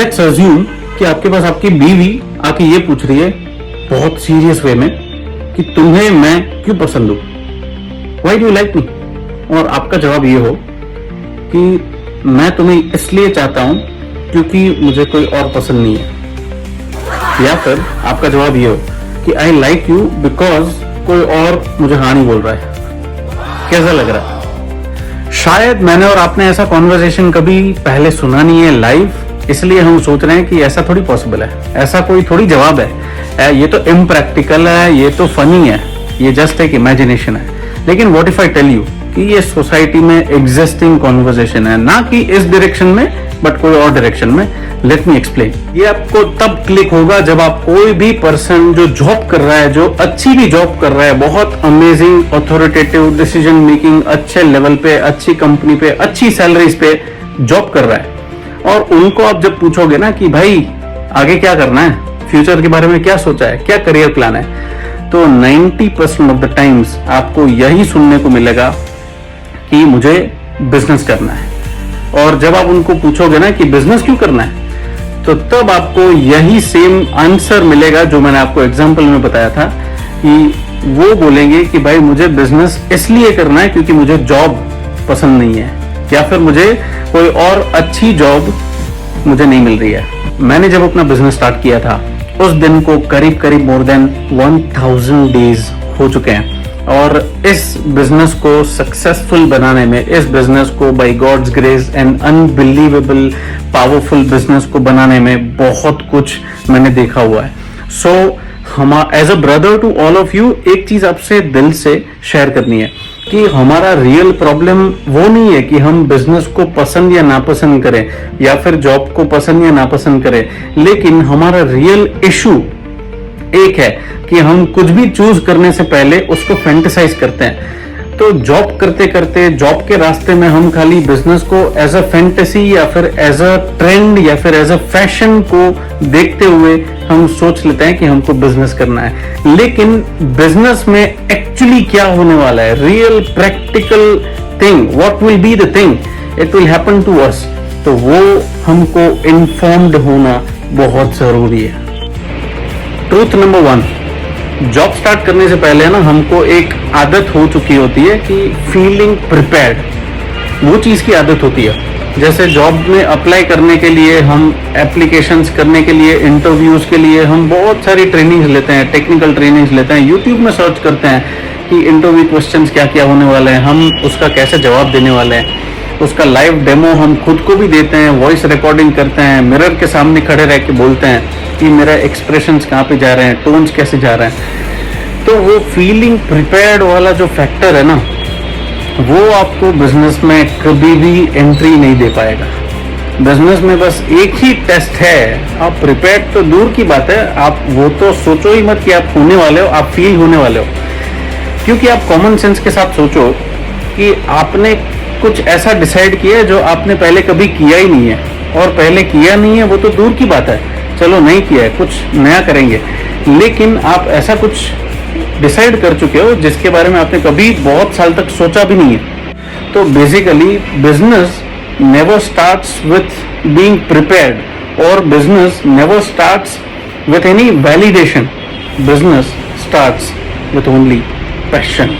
Let's assume कि आपके पास आपकी बीवी आके ये पूछ रही है बहुत सीरियस वे में कि तुम्हें मैं क्यों पसंद हूं, why do you like me, और आपका जवाब ये हो कि मैं तुम्हें इसलिए चाहता हूं क्योंकि मुझे कोई और पसंद नहीं है, या फिर आपका जवाब ये हो कि आई लाइक यू बिकॉज कोई और मुझे हाँ नहीं बोल रहा है। कैसा लग रहा है? शायद मैंने और आपने ऐसा कॉन्वर्सेशन कभी पहले सुना नहीं है लाइव, इसलिए हम सोच रहे हैं कि ऐसा थोड़ी पॉसिबल है, ऐसा कोई थोड़ी जवाब है, ये तो इम्प्रैक्टिकल है, ये तो फनी है, ये जस्ट एक इमेजिनेशन है। लेकिन what if I tell you कि ये सोसाइटी में एग्जिस्टिंग कॉन्वर्सेशन है, ना कि इस डायरेक्शन में बट कोई और डायरेक्शन में। Let me explain. ये आपको तब क्लिक होगा जब आप कोई भी पर्सन जो जॉब कर रहा है, जो अच्छी भी जॉब कर रहा है, बहुत अमेजिंग अथॉरिटेटिव डिसीजन मेकिंग, अच्छे लेवल पे, अच्छी कंपनी पे, अच्छी सैलरीज पे जॉब कर रहा है, और उनको आप जब पूछोगे ना कि भाई आगे क्या करना है, फ्यूचर के बारे में क्या सोचा है, क्या करियर प्लान है, तो 90% ऑफ द टाइम्स आपको यही सुनने को मिलेगा कि मुझे बिजनेस करना है। और जब आप उनको पूछोगे ना कि बिजनेस क्यों करना है, तो तब आपको यही सेम आंसर मिलेगा जो मैंने आपको एग्जांपल में बताया था कि वो बोलेंगे कि भाई मुझे बिजनेस इसलिए करना है क्योंकि मुझे जॉब पसंद नहीं है, या फिर मुझे कोई और अच्छी जॉब मुझे नहीं मिल रही है। मैंने जब अपना बिजनेस स्टार्ट किया था उस दिन को करीब करीब मोर देन 1000 डेज हो चुके हैं, और इस बिजनेस को सक्सेसफुल बनाने में, इस बिजनेस को by God's grace and unbelievable powerful business को बनाने में बहुत कुछ मैंने देखा हुआ है। So as a brother to all of you, एक चीज आपसे दिल से शेयर करनी है कि हमारा रियल प्रॉब्लम वो नहीं है कि हम बिजनेस को पसंद या नापसंद करें, या फिर जॉब को पसंद या नापसंद करें, लेकिन हमारा रियल इशू एक है कि हम कुछ भी चूज करने से पहले उसको फैंटेसाइज करते हैं। तो जॉब करते करते, जॉब के रास्ते में हम खाली बिजनेस को एज अ फैंटेसी या फिर एज अ ट्रेंड या फिर एज अ फैशन को देखते हुए हम सोच लेते हैं कि हमको बिजनेस करना है। लेकिन बिजनेस में एक्चुअली क्या होने वाला है, real practical thing, what will be the thing, it will happen to us, तो वो हमको इन्फॉर्म्ड होना बहुत जरूरी है। ट्रूथ नंबर 1, जॉब स्टार्ट करने से पहले ना हमको एक आदत हो चुकी होती है कि फीलिंग प्रिपेयर्ड, वो चीज की आदत होती है। जैसे जॉब में अप्लाई करने के लिए, हम एप्लीकेशंस करने के लिए, इंटरव्यूज के लिए हम बहुत सारी ट्रेनिंग्स लेते हैं, टेक्निकल ट्रेनिंग्स लेते हैं, यूट्यूब में सर्च करते हैं कि इंटरव्यू क्वेश्चंस क्या क्या होने वाले हैं, हम उसका कैसे जवाब देने वाले हैं, उसका लाइव डेमो हम खुद को भी देते हैं, वॉइस रिकॉर्डिंग करते हैं, मिरर के सामने खड़े रह के बोलते हैं कि मेरा एक्सप्रेशंस कहाँ पे जा रहे हैं, टोन्स कैसे जा रहे हैं। तो वो फीलिंग प्रिपेयर्ड वाला जो फैक्टर है ना, वो आपको बिजनेस में कभी भी एंट्री नहीं दे पाएगा। बिजनेस में बस एक ही टेस्ट है, आप प्रिपेयर्ड तो दूर की बात है, आप वो तो सोचो ही मत कि आप होने वाले हो, आप फील होने वाले हो। क्योंकि आप कॉमन सेंस के साथ सोचो कि आपने कुछ ऐसा डिसाइड किया है जो आपने पहले कभी किया ही नहीं है, और पहले किया नहीं है वो तो दूर की बात है, चलो नहीं किया है, कुछ नया करेंगे, लेकिन आप ऐसा कुछ डिसाइड कर चुके हो जिसके बारे में आपने कभी बहुत साल तक सोचा भी नहीं है। तो basically business never starts with being prepared, और business never starts with any validation, business starts with only passion.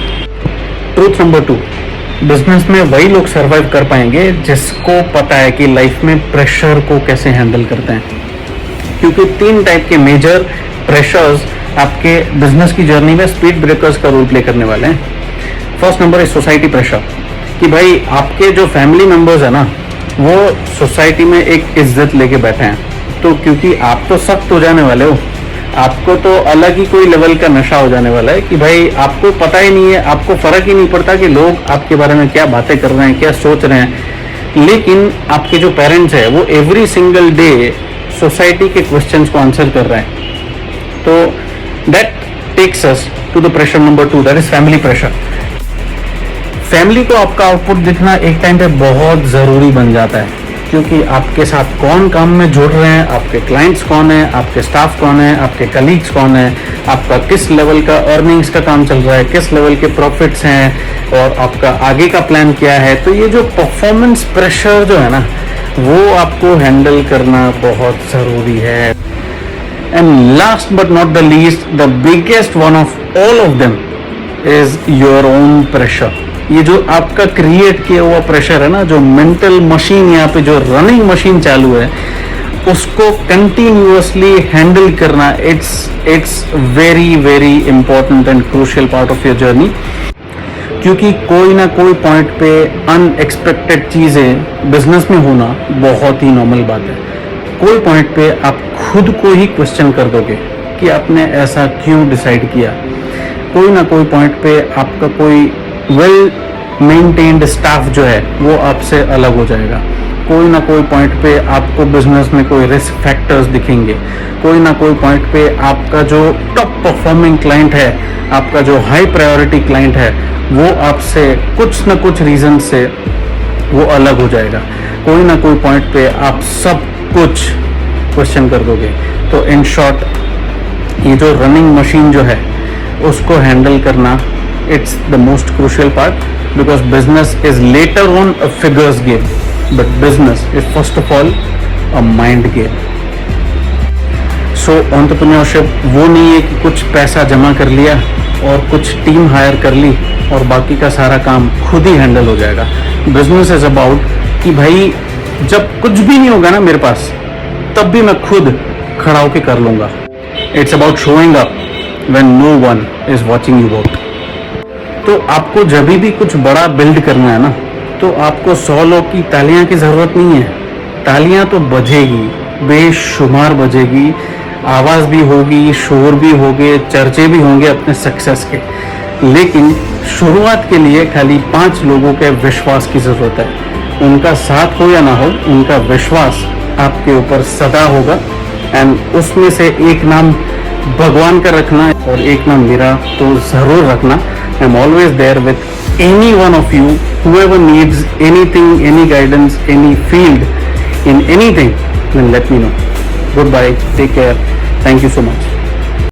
Truth number 2, business में वही लोग सरवाइव कर पाएंगे जिसको पता है कि लाइफ में प्रेशर को कैसे हैंडल करते हैं। क्योंकि 3 टाइप के मेजर प्रेशर्स आपके बिजनेस की जर्नी में स्पीड ब्रेकर्स का रोल प्ले करने वाले हैं। फर्स्ट नंबर है सोसाइटी प्रेशर, कि भाई आपके जो फैमिली मेंबर्स है ना, वो सोसाइटी में एक इज्जत लेके बैठे हैं, तो क्योंकि आप तो सख्त हो जाने वाले हो, आपको तो अलग ही कोई लेवल का नशा हो जाने वाला है कि भाई आपको पता ही नहीं है, आपको फर्क ही नहीं पड़ता कि लोग आपके बारे में क्या बातें कर रहे हैं, क्या सोच रहे हैं। लेकिन आपके जो पेरेंट्स है वो एवरी सिंगल डे सोसाइटी के क्वेश्चंस को आंसर कर रहे हैं। तो that takes us to the pressure number 2, that is family pressure. Family को आपका आउटपुट दिखना एक टाइम पे बहुत जरूरी बन जाता है, क्योंकि आपके साथ कौन काम में जुड़ रहे हैं, आपके क्लाइंट्स कौन है, आपके स्टाफ कौन है, आपके कलीग्स कौन है, आपका किस लेवल का अर्निंग्स का काम चल रहा है, किस लेवल के प्रॉफिट्स हैं, और आपका आगे का प्लान क्या है। तो ये जो परफॉर्मेंस प्रेशर जो है ना, वो आपको हैंडल करना बहुत ज़रूरी है। And last but not the least, the biggest one of all of them is your own pressure. ये जो आपका क्रिएट किया हुआ प्रेशर है ना, जो मेंटल मशीन यहाँ पे जो रनिंग मशीन चालू है, उसको कंटिन्यूअसली हैंडल करना, it's very very important and crucial part of your journey. क्योंकि कोई ना कोई पॉइंट पे अनएक्सपेक्टेड चीज़ें बिजनेस में होना बहुत ही नॉर्मल बात है। कोई पॉइंट पे आप खुद को ही क्वेश्चन कर दोगे कि आपने ऐसा क्यों डिसाइड किया। कोई ना कोई पॉइंट पे आपका कोई वेल मेंटेन्ड स्टाफ जो है वो आपसे अलग हो जाएगा। कोई ना कोई पॉइंट पे आपको बिजनेस में कोई रिस्क फैक्टर्स दिखेंगे। कोई ना कोई पॉइंट पे आपका जो टॉप परफॉर्मिंग क्लाइंट है, आपका जो हाई प्रायोरिटी क्लाइंट है, वो आपसे कुछ ना कुछ रीजन से वो अलग हो जाएगा। कोई ना कोई पॉइंट पे आप सब कुछ क्वेश्चन कर दोगे। तो इन शॉर्ट ये जो रनिंग मशीन जो है उसको हैंडल करना, it's the most crucial part, because business is later on a figures game, but business is first of all a mind game. So entrepreneurship वो नहीं है कि कुछ पैसा जमा कर लिया और कुछ टीम हायर कर ली और बाकी का सारा काम खुद ही हैंडल हो जाएगा। बिजनेस इज अबाउट कि भाई जब कुछ भी नहीं होगा ना मेरे पास, तब भी मैं खुद खड़ा होकर कर लूंगा। It's about showing up when no one is watching you work. तो आपको जब भी कुछ बड़ा बिल्ड करना है ना, तो आपको 100 लोग की तालियां की जरूरत नहीं है। तालियां तो बजेगी, बेशुमार बजेगी, आवाज भी होगी, शोर भी होंगे, चर्चे भी होंगे अपने सक्सेस के। लेकिन शुरुआत के लिए खाली 5 लोगों के विश्वास की जरूरत है। उनका साथ हो या ना हो, उनका विश्वास आपके ऊपर सदा होगा। एंड उसमें से एक नाम भगवान का रखना और एक नाम मेरा तो जरूर रखना। I am always there with any one of you, whoever needs anything, any guidance, any field, in anything, then let me know. Goodbye, take care, thank you so much.